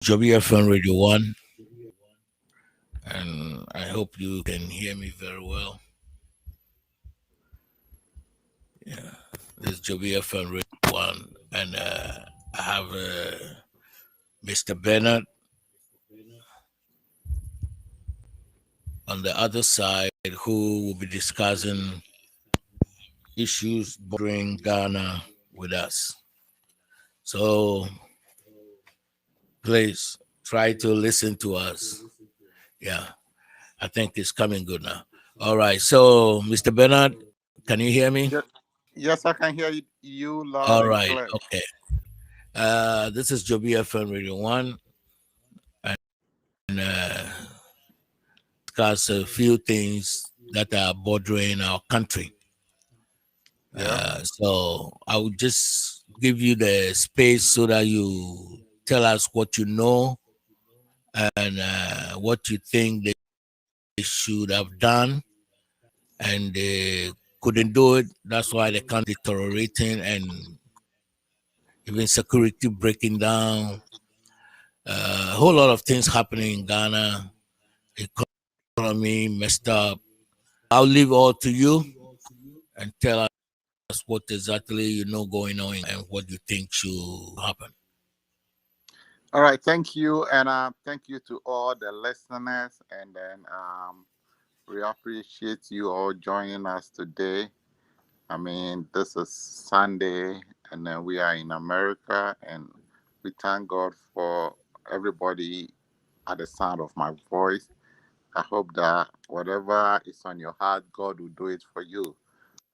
DZOBIFMRADIO1, and I hope you can hear me very well. Yeah, this is JoBFM Radio 1, and I have Mr. Bernard on the other side who will be discussing issues bordering Ghana with us. So please try to listen to us. Yeah, I think it's coming good now. All right, so Mr. Bernard, can you hear me? Yes, yes, I can hear you loud All and right, clear. okay. This is JoBFM Radio 1, and discuss a few things that are bordering our country. Yeah. So I will just give you the space so that you tell us what you know and what you think they should have done, and they couldn't do it. That's why the country deteriorating and even security breaking down. A whole lot of things happening in Ghana. Economy messed up. I'll leave all to you and tell us what exactly you know going on and what you think should happen. All right. Thank you, and thank you to all the listeners. And then we appreciate you all joining us today. I mean, this is Sunday, and then we are in America, and we thank God for everybody at the sound of my voice. I hope that whatever is on your heart, God will do it for you.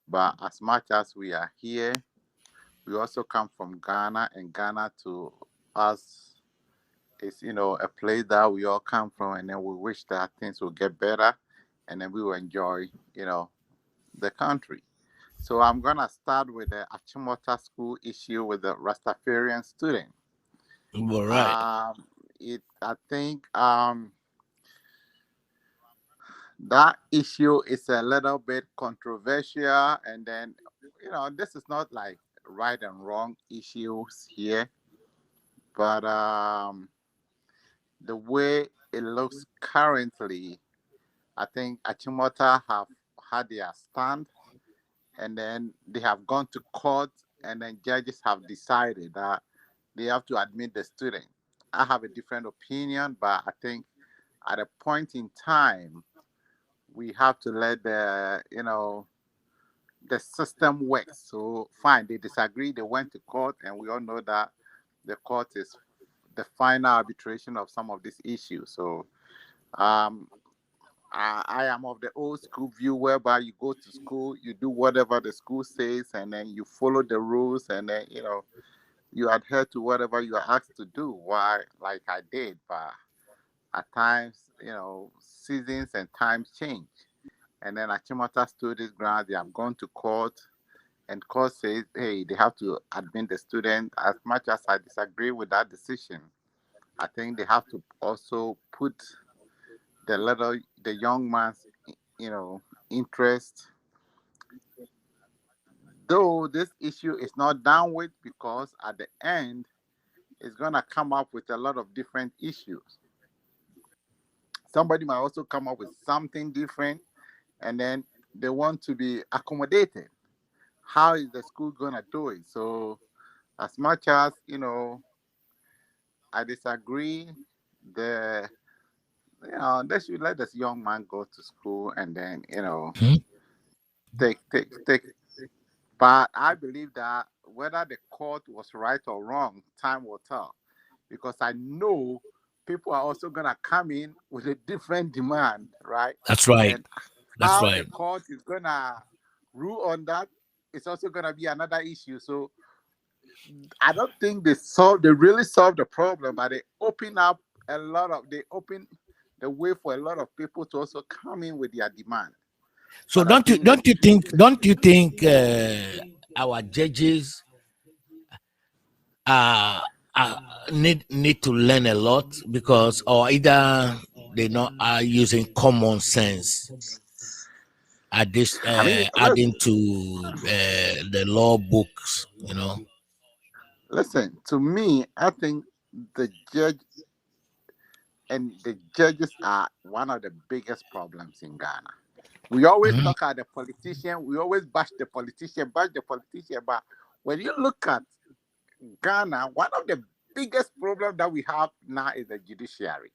But as much as we are here, we also come from Ghana, and Ghana to us is, a place that we all come from, and then we wish that things will get better, and then we will enjoy, the country. So I'm gonna start with the Achimota school issue with the Rastafarian student. All right. I think that issue is a little bit controversial, and then this is not like right and wrong issues here, but the way it looks currently, I think Achimota have had their stand, and then they have gone to court, and then judges have decided that they have to admit the student. I have a different opinion, but I think at a point in time, we have to let the system work. So fine, they disagree, they went to court, and we all know that the court is the final arbitration of some of these issues. So um, I am of the old school view whereby you go to school, you do whatever the school says, and then you follow the rules, and then you adhere to whatever you are asked to do. Why, like I did, but at times, seasons and times change. And then Achimota stood his ground. They have gone to court, and court says, hey, they have to admit the student. As much as I disagree with that decision, I think they have to also put the young man's, interest. Though this issue is not done with, because at the end, it's gonna come up with a lot of different issues. Somebody might also come up with something different, and then they want to be accommodated. How is the school gonna do it? So, as much as I disagree, the they should let this young man go to school, and then Hmm? take. But I believe that whether the court was right or wrong, time will tell. Because I know people are also gonna come in with a different demand, right? That's right. And That's how the right. court is gonna rule on that is also gonna be another issue. So I don't think they really solved the problem, but they open the way for a lot of people to also come in with their demand. So But I don't you think that don't you think don't you think our judges uh, uh need to learn a lot, because or either they not are using common sense at this I mean, adding to the law books. listen, to me, I think the judge. and the judges are one of the biggest problems in Ghana. We always Mm-hmm. talk about the politician, we always bash the politician, but when you look at Ghana, one of the biggest problems that we have now is the judiciary,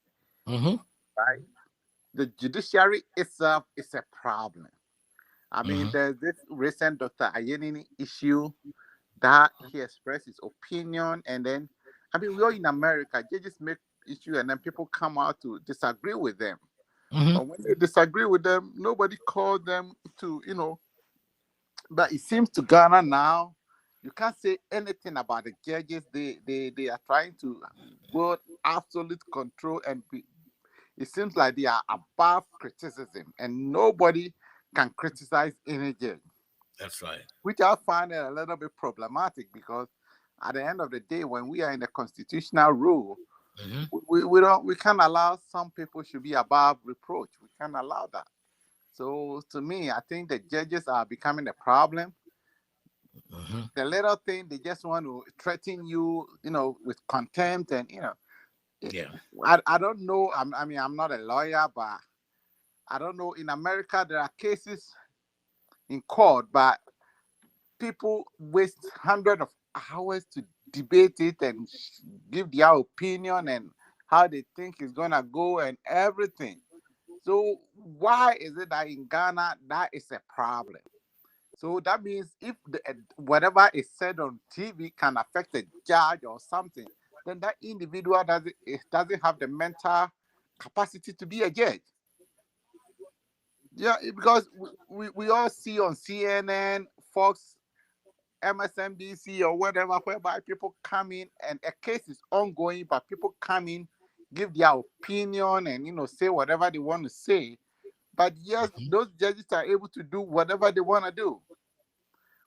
Mm-hmm. right? The judiciary itself is a problem. I mean, Mm-hmm. there's this recent Dr. Ayenini issue that he expressed his opinion, and then, I mean, we are in America, judges make issue, and then people come out to disagree with them. Mm-hmm. But when they disagree with them, nobody called them to, But it seems to Ghana now, you can't say anything about the judges. They are trying to build absolute control, and it seems like they are above criticism, and nobody can criticize any judge, That's right. which I find it a little bit problematic because at the end of the day, when we are in a constitutional rule, Mm-hmm. we can't allow some people should be above reproach. We can't allow that. So to me, I think the judges are becoming a problem. Mm-hmm. The little thing they just want to threaten you, with contempt, and it- Yeah. I don't know. I mean, I'm not a lawyer, but I don't know. In America, there are cases in court, but people waste hundreds of hours to debate it and give their opinion and how they think it's gonna go and everything. So why is it that in Ghana that is a problem? So that means if whatever is said on TV can affect a judge or something, then that individual doesn't have the mental capacity to be a judge. Yeah, because we all see on CNN, Fox, MSNBC, or whatever, whereby people come in and a case is ongoing, but people come in, give their opinion, and say whatever they want to say. But yes, Mm-hmm. those judges are able to do whatever they want to do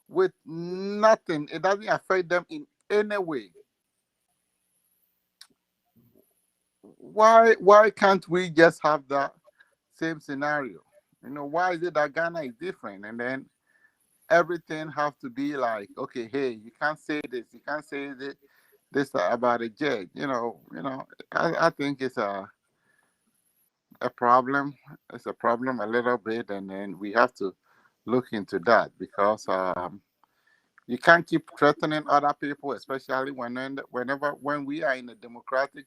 with nothing. It doesn't affect them in any way. Why can't we just have that same scenario? Why is it that Ghana is different, and then everything have to be like, okay, hey, you can't say this, you can't say this about a judge. I think it's a problem. It's a problem a little bit, and then we have to look into that because you can't keep threatening other people, especially when we are in a democratic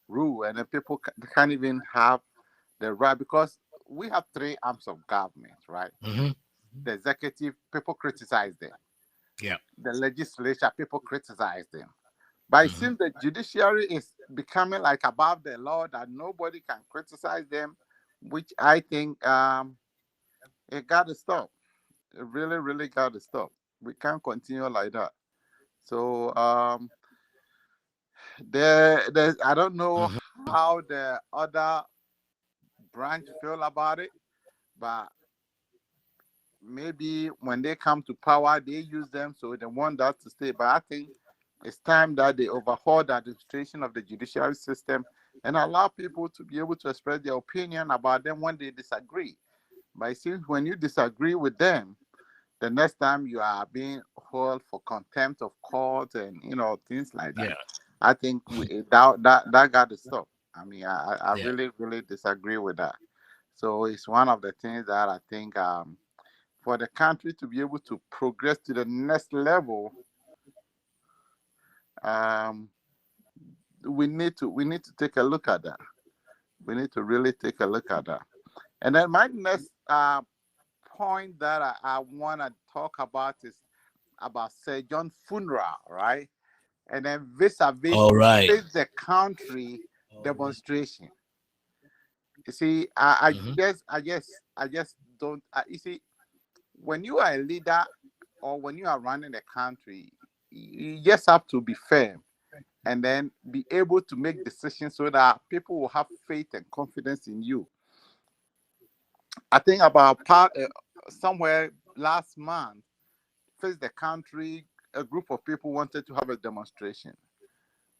rule, and the people can't even have the right, because we have three arms of government, right? Mm-hmm. The executive, people criticize them. Yeah. The legislature, people criticize them. But it Mm-hmm. seems the judiciary is becoming like above the law, that nobody can criticize them, which I think it got to stop. It really, really got to stop. We can't continue like that. So there's I don't know Mm-hmm. how the other branch feel about it, but maybe when they come to power, they use them, so they want that to stay. But I think it's time that they overhaul the administration of the judiciary system and allow people to be able to express their opinion about them when they disagree. But it seems when you disagree with them, the next time you are being held for contempt of court and things like that. Yeah. I think that got to stop. I mean, I Yeah. really, really disagree with that. So it's one of the things that I think for the country to be able to progress to the next level, um, we need to take a look at that. We need to really take a look at that. And then my next point that I want to talk about is about Sir John funeral, right? And then vis-a-vis All right. face the country demonstration. You see, Mm-hmm. I just don't. You see, when you are a leader or when you are running a country, you just have to be firm and then be able to make decisions so that people will have faith and confidence in you. I think about somewhere last month, face the country, a group of people wanted to have a demonstration.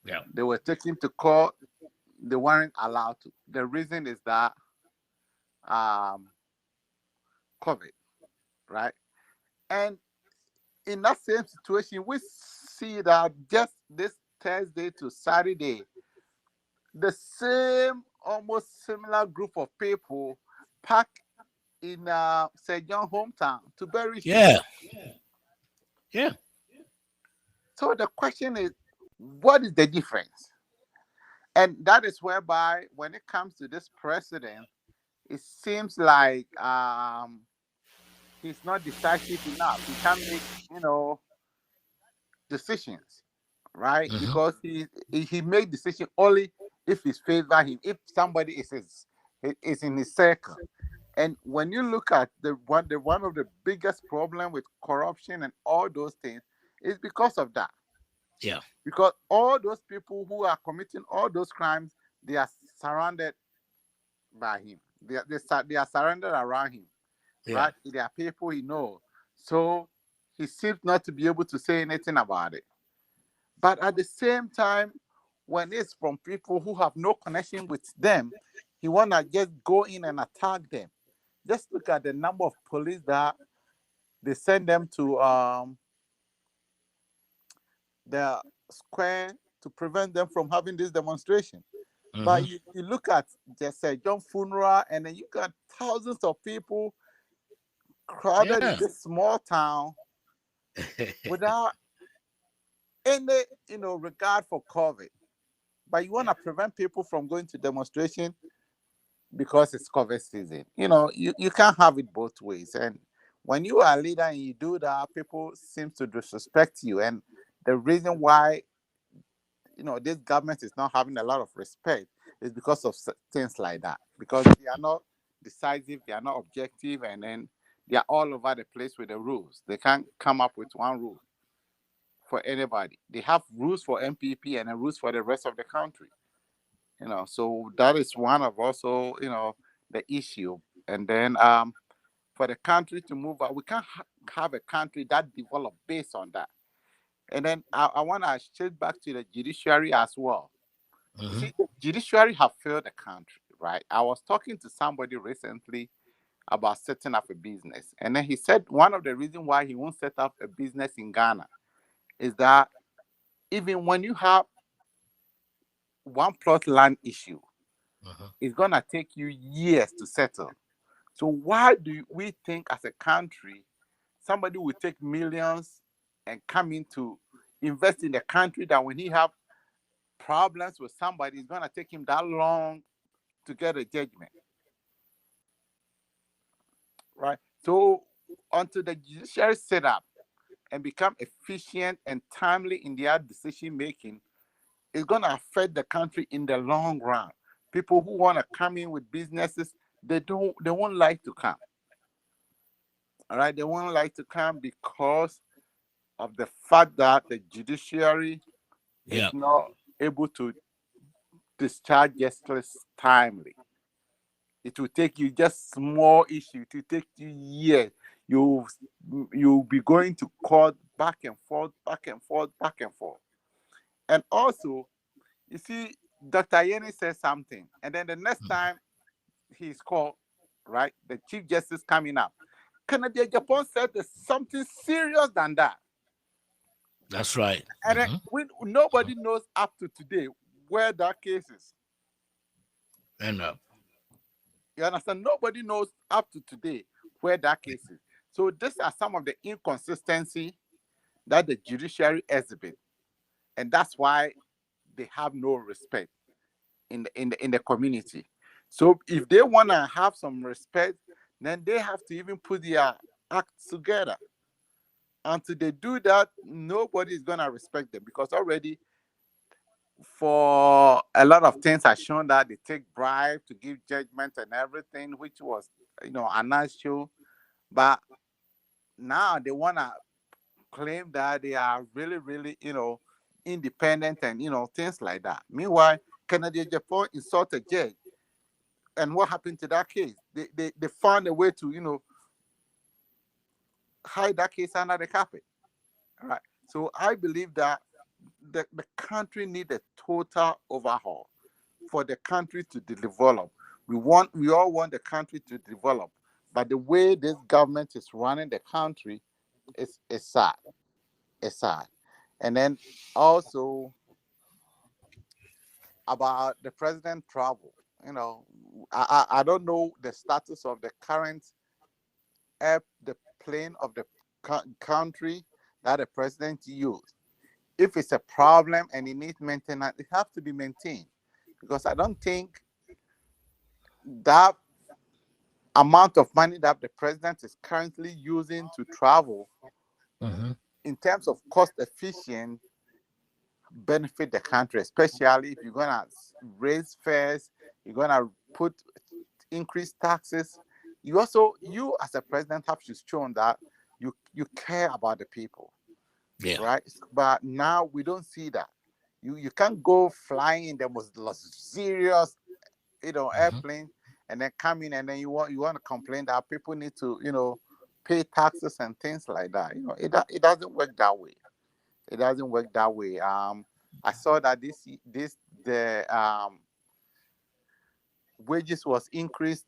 Yeah. They were taken to court. They weren't allowed to. The reason is that um, COVID, right? And in that same situation, we see that just this Thursday to Saturday, the same almost similar group of people packed in St. John hometown to bury him. Yeah. Yeah. So the question is, what is the difference? And that is whereby when it comes to this president, it seems like he's not decisive enough. He can't make, decisions, right? Hmm. Because he make decision only if it's favor him, if somebody is in his circle. And when you look at the one of the biggest problem with corruption and all those things is because of that. Yeah. Because all those people who are committing all those crimes, they are surrounded by him. They are surrounded around him, Yeah. right? They are people he knows. So he seems not to be able to say anything about it. But at the same time, when it's from people who have no connection with them, he wanna just go in and attack them. Just look at the number of police that they send them to the square to prevent them from having this demonstration. Hmm. But you look at just John funeral, and then you got thousands of people crowded in Yeah. this small town without any regard for COVID. But you want to prevent people from going to demonstration because it's COVID season. You can't have it both ways. And when you are a leader and you do that, people seem to disrespect you. And the reason why this government is not having a lot of respect is because of things like that. Because they are not decisive, they are not objective, and then they are all over the place with the rules. They can't come up with one rule for anybody. They have rules for MPP and then rules for the rest of the country. So that is one of also the issue. And then for the country to move out, we can't have a country that develop based on that. And then I want to shift back to the judiciary as well. You Hmm. see, the judiciary have failed the country, right? I was talking to somebody recently about setting up a business, and then he said one of the reasons why he won't set up a business in Ghana is that even when you have one plot land issue, Hmm. it's gonna take you years to settle. So why do we think as a country somebody will take millions and come in to invest in the country that when he have problems with somebody, it's gonna take him that long to get a judgment, right? So until the judiciary set up and become efficient and timely in their decision making, it's gonna affect the country in the long run. People who want to come in with businesses, they won't like to come. All right, they won't like to come because of the fact that the judiciary is Yeah. not able to discharge justice timely. It will take you just small issue. It will take you years. You you'll be going to court back and forth, back and forth, back and forth. And also, you see, Dr. Yeni says something, and then the next time he's called, right, the Chief Justice coming up, Canada Japan said there's something serious than that. That's right. And then Hmm. nobody knows up to today where that case is. And You understand? Nobody knows up to today where that case is. So these are some of the inconsistency that the judiciary exhibit, and that's why they have no respect in the community. So if they want to have some respect, then they have to even put their act together. Until they do that, nobody is gonna respect them because already for a lot of things are shown that they take bribe to give judgment and everything, which was a nice show. But now they wanna claim that they are really, really, independent and things like that. Meanwhile, Canada Japan insulted judge, and what happened to that case? They found a way to hide that case under the carpet. All right. So I believe that the country needs a total overhaul for the country to develop. We all want the country to develop, but the way this government is running the country is sad. It's sad. And then also about the president travel. You know, I don't know the status of the current the plane of the country that the president used. If it's a problem and it needs maintenance, it has to be maintained, because I don't think that amount of money that the president is currently using to travel Mm-hmm. in terms of cost efficient benefit the country, especially if you're gonna raise fares, you're gonna put increased taxes. You as a president have to show that you care about the people, Yeah. right? But now we don't see that. You can't go flying in the most luxurious, Mm-hmm. airplane, and then come in and then you want to complain that people need to, pay taxes and things like that. It doesn't work that way. It doesn't work that way. I saw that the wages was increased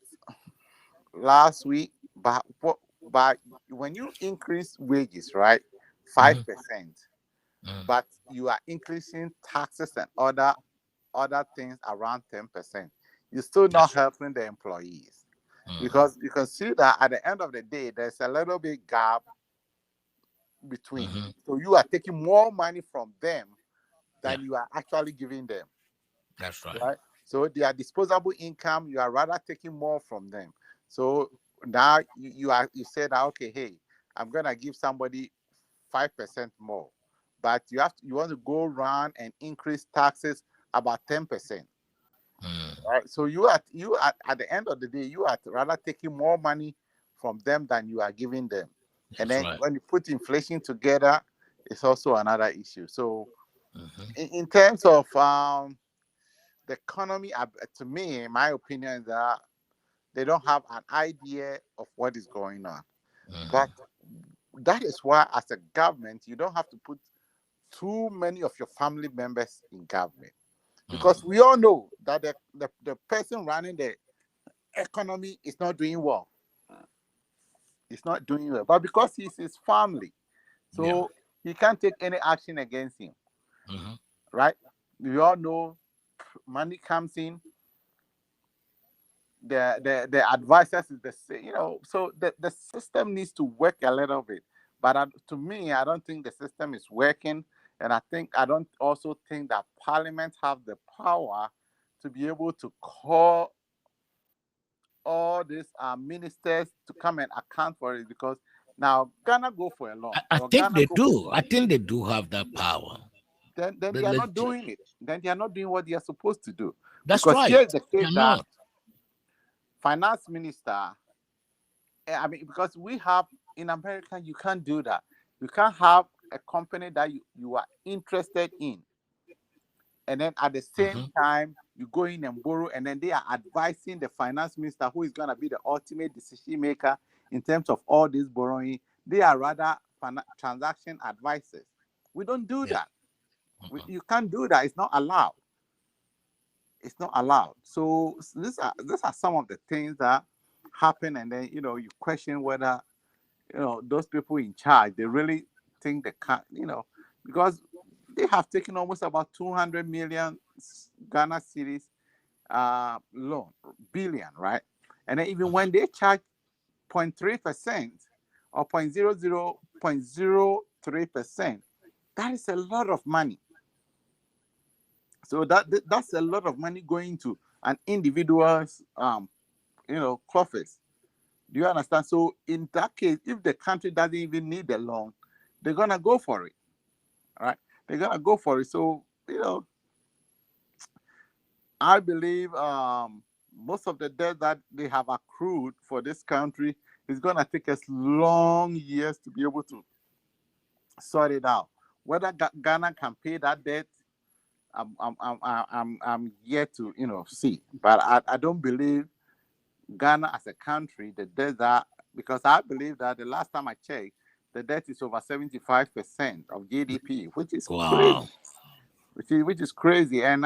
last week, but when you increase wages, right, Mm-hmm. 5%, Mm-hmm. but you are increasing taxes and other things around 10%, you're still not That's right. helping the employees, Mm-hmm. because you can see that at the end of the day, there's a little bit gap between. Mm-hmm. So you are taking more money from them Yeah. than you are actually giving them, That's right. right? So their disposable income, you are rather taking more from them. So now you said that, okay, hey, I'm gonna give somebody 5% more, but you want to go around and increase taxes about 10%. Mm. Right. So you are at the end of the day, you are rather taking more money from them than you are giving them. And That's then right. when you put inflation together, it's also another issue. So Mm-hmm. in terms of the economy, to me, my opinion is that they don't have an idea of what is going on. But Mm-hmm. that is why, as a government, you don't have to put too many of your family members in government, because Mm. we all know that the person running the economy is not doing well. It's not doing well. But because he's his family, Yeah. so he can't take any action against him, Mm-hmm. right? We all know money comes in, the advisors is the same, so the system needs to work a little bit. But to me, I don't think the system is working. And I don't also think that parliament have the power to be able to call all these ministers to come and account for it, because now Ghana go for a loan, I or think Ghana they go for do. I something, think they do have that power. then The they are not legit. doing it. Then they are not doing what they are supposed to do. That's Because right. here is the case They're that not. finance minister, I mean, because we have in America, you can't do that. You can't have a company that you are interested in, and then at the same Mm-hmm. time you go in and borrow, and then they are advising the finance minister, who is going to be the ultimate decision maker in terms of all this borrowing. They are rather transaction advisors. We don't do Yeah. that. Mm-hmm. You can't do that. It's not allowed. It's not allowed. So these are some of the things that happen, and then you question whether those people in charge, they really think they can, because they have taken almost about 200 million Ghana cedis loan, billion, right? And then even when they charge 0.3% or 0.03%, that is a lot of money. So that's a lot of money going to an individual's coffers. Do you understand? So in that case, if the country doesn't even need the loan, they're gonna go for it. All right, they're gonna go for it. So I believe most of the debt that they have accrued for this country is gonna take us long years to be able to sort it out. Whether Ghana can pay that debt, I'm yet to see. But I don't believe Ghana as a country, the debt that, because I believe that the last time I checked, the debt is over 75% of GDP, which is crazy. Wow. Which is crazy. And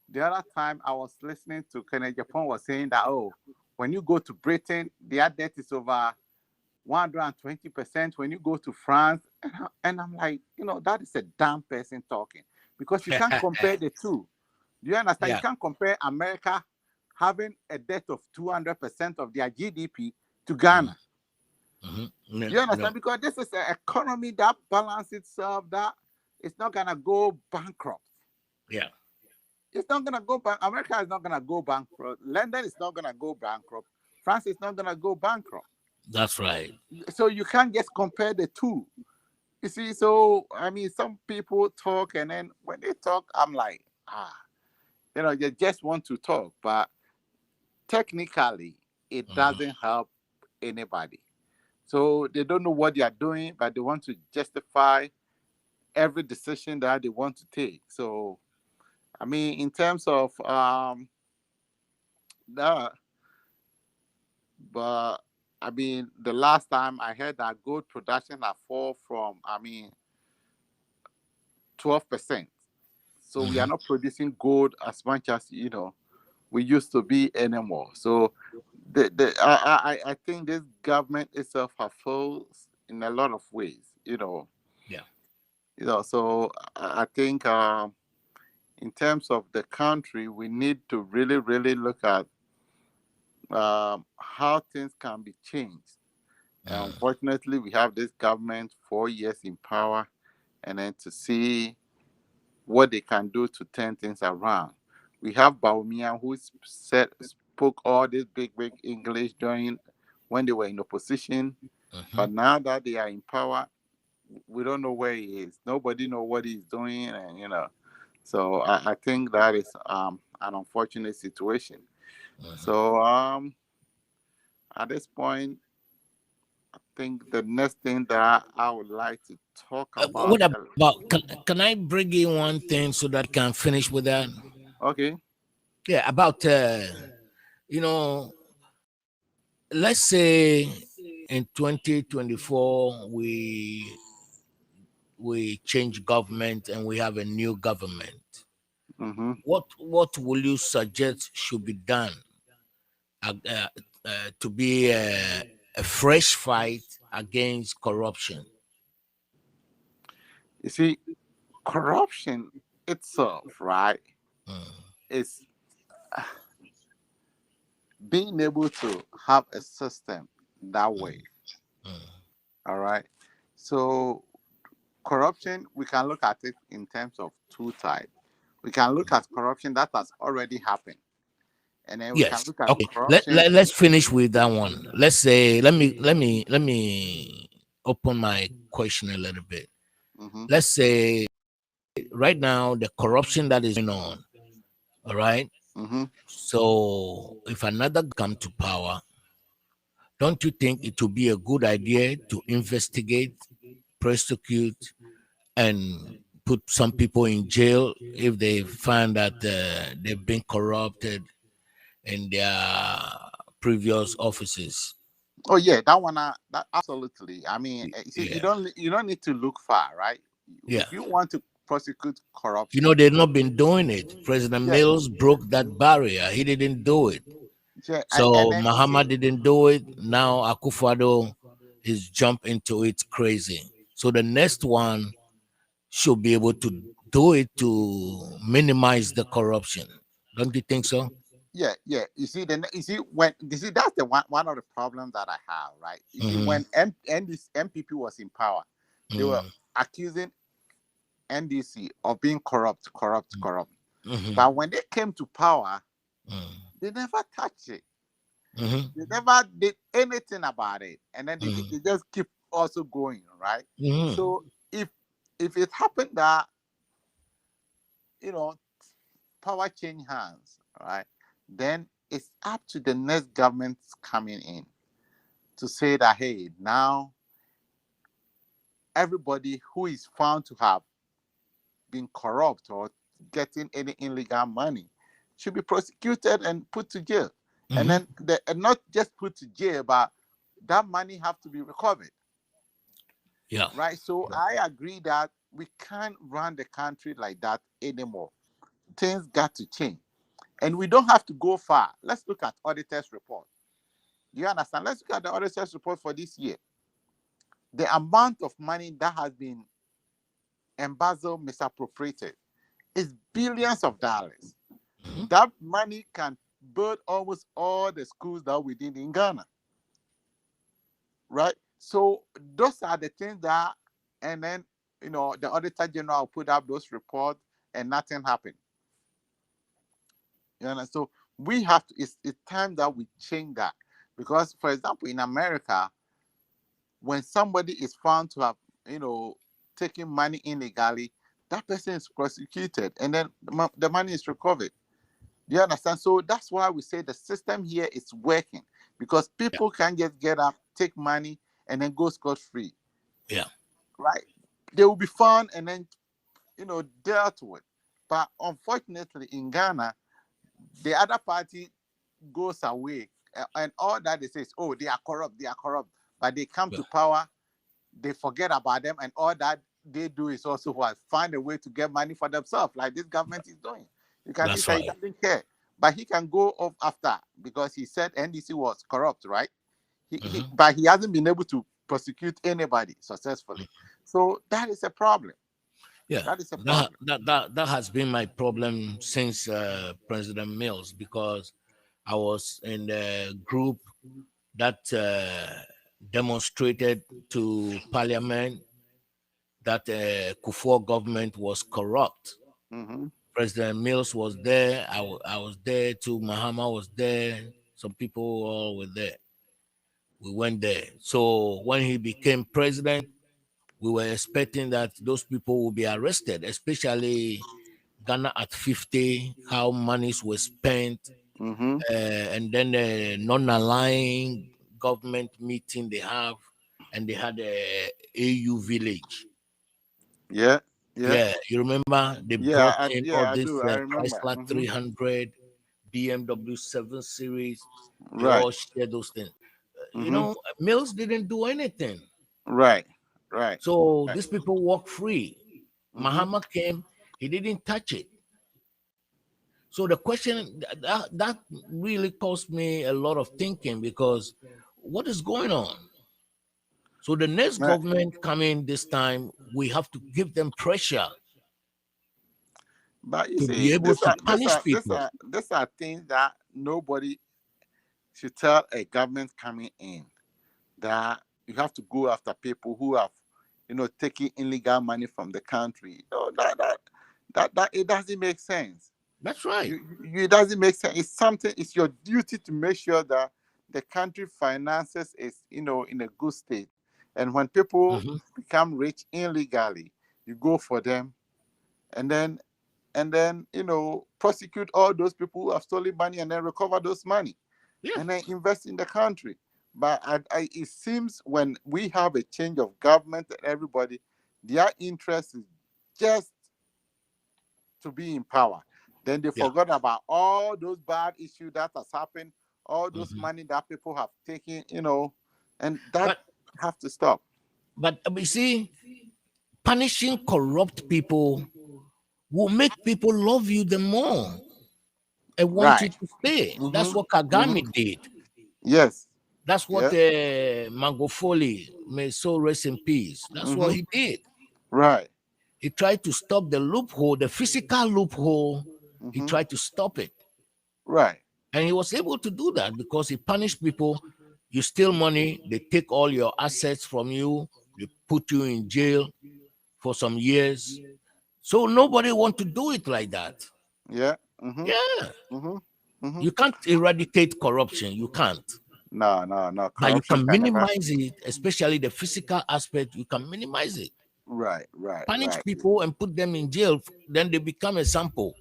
the other time I was listening to Kenneth Japan was saying that, oh, when you go to Britain, their debt is over 120%. When you go to France, and I'm like, that is a damn person talking, because you can't compare the two. You understand? You Yeah. can't compare America having a debt of 200% of their GDP to Ghana. No, You no. understand? Because this is an economy that balances itself, that it's not gonna go bankrupt. Yeah. It's not gonna go back. America is not gonna go bankrupt. London is not gonna go bankrupt. France is not gonna go bankrupt. That's right. So you can't just compare the two. You see, so I mean, some people talk, and then when they talk, I'm like, they just want to talk, but technically, it doesn't help anybody. So they don't know what they are doing, but they want to justify every decision that they want to take. So, I mean, in terms of that, but I mean, the last time I heard that gold production had fall from, 12%. So we are not producing gold as much as we used to be anymore. So I think this government itself has failed in a lot of ways. Yeah. So I think in terms of the country, we need to really, really look at how things can be changed. Unfortunately, we have this government 4 years in power, and then to see what they can do to turn things around. We have Baumia, who spoke all this big English during when they were in opposition, but now that they are in power, we don't know where he is. Nobody know what he's doing, and So I think that is an unfortunate situation. So at this point, I think the next thing that I would like to talk about. What about? Can I bring in one thing so that I can finish with that? Okay. Yeah. About you know, let's say in 2024 we change government and we have a new government. Mm-hmm. What will you suggest should be done to be a fresh fight against corruption? You see, corruption itself, right, is being able to have a system that way. All right. So corruption, we can look at it in terms of two types. We can look at corruption that has already happened, and then we can Yes. look at Okay. corruption. Let's finish with that one. Let's say let me open my question a little bit. Mm-hmm. Let's say right now the corruption that is going on. All right. Mm-hmm. So if another come to power, don't you think it would be a good idea to investigate, prosecute, and put some people in jail if they find that they've been corrupted in their previous offices? Oh yeah, that one. That absolutely. I mean, you see, you Yeah, don't need to look far, right? yeah. If you want to prosecute You corruption, know, they've not been doing it. President yeah, Mills broke that barrier. He didn't do it. yeah, and So then you see, Mahama didn't do it. Now Akufo-Addo is jump into it crazy. So the next one should be able to do it to minimize the corruption. Don't you think so? yeah. You see that's the one of the problems that I have, right? You see, Mm-hmm. when this MPP was in power, they were accusing NDC of being corrupt. Mm-hmm. But when they came to power, Mm-hmm. they never touched it. Mm-hmm. They never did anything about it, and then Mm-hmm. they just keep also going, right? Mm-hmm. So if it happened that you know power change hands, right, then it's up to the next government coming in to say that hey, now everybody who is found to have been corrupt or getting any illegal money should be prosecuted and put to jail. And Mm-hmm. then and not just put to jail, but that money have to be recovered. Yeah. Right. So I agree that we can't run the country like that anymore. Things got to change. And we don't have to go far. Let's look at auditors' report. Do you understand? Let's look at the auditors' report for this year. The amount of money that has been embezzled, misappropriated is billions of dollars. That money can build almost all the schools that we did in Ghana, right? So those are the things that, and then the Auditor General put up those reports, and nothing happened. You know, so we have to. It's time that we change that, because, for example, in America, when somebody is found to have, taken money illegally, that person is prosecuted, and then the money is recovered. Do you understand? So that's why we say the system here is working, because Yeah. people can just get up, take money, and then go scot free, Yeah. right? They will be found and then dealt with. But unfortunately, in Ghana, the other party goes away, and all that they say is, oh, they are corrupt. But they come Yeah. to power, they forget about them, and all that they do is also what, find a way to get money for themselves, like this government is doing. You can see That's that he right. doesn't care, but he can go off after, because he said NDC was corrupt, right? Hmm. But he hasn't been able to prosecute anybody successfully. So that is a problem. Yeah. That is a That, problem. that that that has been my problem since President Mills, because I was in the group that demonstrated to Parliament that Kufuor government was corrupt. Mm-hmm. President Mills was there. I was there too. Mahama was there. Some people all were there. We went there. So when he became president, we were expecting that those people will be arrested, especially Ghana at 50, how monies were spent, Mm-hmm. and then the non-aligned government meeting they have, and they had a AU village. Yeah. Yeah. Yeah, you remember they Yeah. brought in all Yeah. I this do. I remember. Chrysler Mm-hmm. 300, BMW 7 Series. They Right. all share those things. Mm-hmm. Mills didn't do anything. Right. Right. So Right. these people walk free. Mm-hmm. Mahama came, he didn't touch it. So the question that really caused me a lot of thinking, because what is going on? So the next Right. government coming this time, we have to give them pressure But you to be see, able these to are these punish are these people. are these are things that nobody should tell a government coming in, that you have to go after people who have, taken illegal money from the country. That it doesn't make sense. That's right. It doesn't make sense. It's something. It's your duty to make sure that the country finances is, in a good state. And when people Hmm. become rich illegally, you go for them, and then prosecute all those people who have stolen money, and then recover those money, Yeah, and then invest in the country. But it seems when we have a change of government and everybody, their interest is just to be in power. Then they yeah. forgot about all those bad issues that has happened, all those Hmm. money that people have taken, and that But have to stop. you see, punishing corrupt people will make people love you the more and want you Right. to stay. That's Mm-hmm. what Kagame Mm-hmm. did. Yes. That's what Yeah. Magufuli, may so rest in peace. That's what Mm-hmm. he did. Right. He tried to stop the loophole, the physical loophole. He Mm-hmm. tried to stop it. Right. And he was able to do that because he punished people. You steal money, they take all your assets from you, they put you in jail for some years. So nobody want to do it like that. Yeah. Mm-hmm. Yeah. Mm-hmm. Mm-hmm. You can't eradicate corruption. You can't. No, no, no. But you Corruption can can never. minimize it, especially the physical aspect. You can minimize it. Right, right, Punish right. people and put them in jail. Then they become a sample.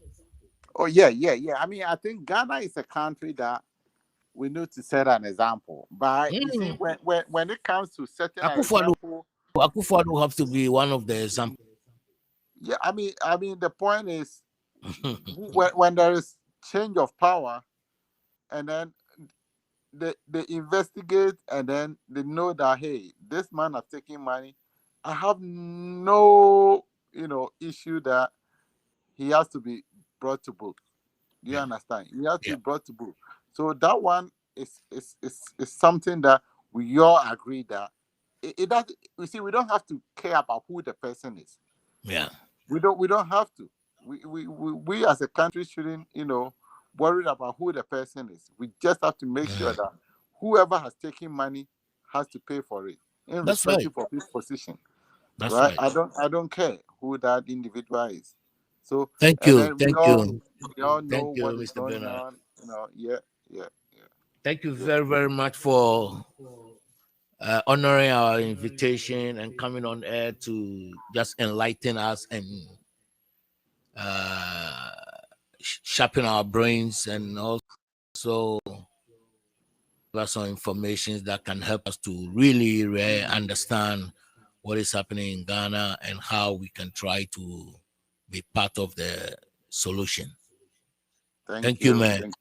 Oh yeah, yeah, yeah. I mean, I think Ghana is a country that we need to set an example. But you see, Mm. when it comes to setting an Akufo-Addo example, Akufo-Addo have to be one of the examples. yeah, I mean, the point is, when there is change of power, and then they investigate, and then they know that, hey, this man has taken money. I have no issue that he has to be brought to book. Do you Yeah, understand? He has to yeah, be brought to book. So that one is something that we all agree that it does. You see, we don't have to care about who the person is. yeah. We don't have to. we as a country shouldn't, worry about who the person is. We just have to make sure that whoever has taken money has to pay for it, That's right. irrespective of his position. That's Right? right. I don't care who that individual is. So, Thank and you. then we Thank all you. we all know Thank you, what is Mr. going Bernard. on. Yeah, yeah, Thank you yeah. very, very much for honoring our invitation and coming on air to just enlighten us and uh, sharpen our brains, and also give us some information that can help us to really understand what is happening in Ghana and how we can try to be part of the solution. Thank Thank you, you. man.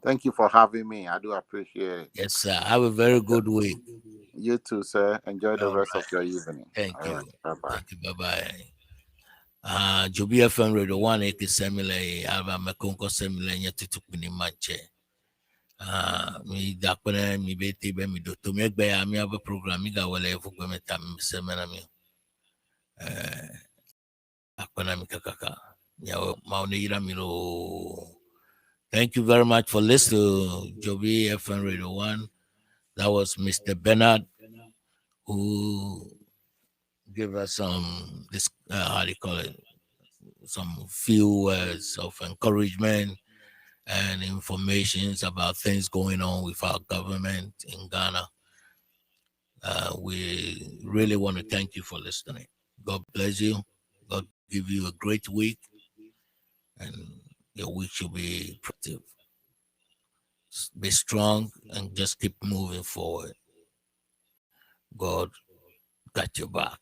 Thank you for having me. I do appreciate it. Yes, sir. Have a very good week. You too, sir. Enjoy the All rest of right. your evening. Thank All right. you. Bye bye. Thank you. Bye bye. DZOBIFMRADIO1 eke semile alba mekonko semile nyetutupini manche. Mi dakpene mi beti be mi do to mi egbe ya mi ave program mi ga wale fugbe mi tam semena mi. Akpena mi kakaka. Maune ira mi lo. Thank you very much for listening to Joby FM Radio 1. That was Mr. Bernard, who gave us some, this how do you call it, some few words of encouragement and informations about things going on with our government in Ghana. We really want to thank you for listening. God bless you. God give you a great week, and your week should be productive. Be strong and just keep moving forward. God got your back.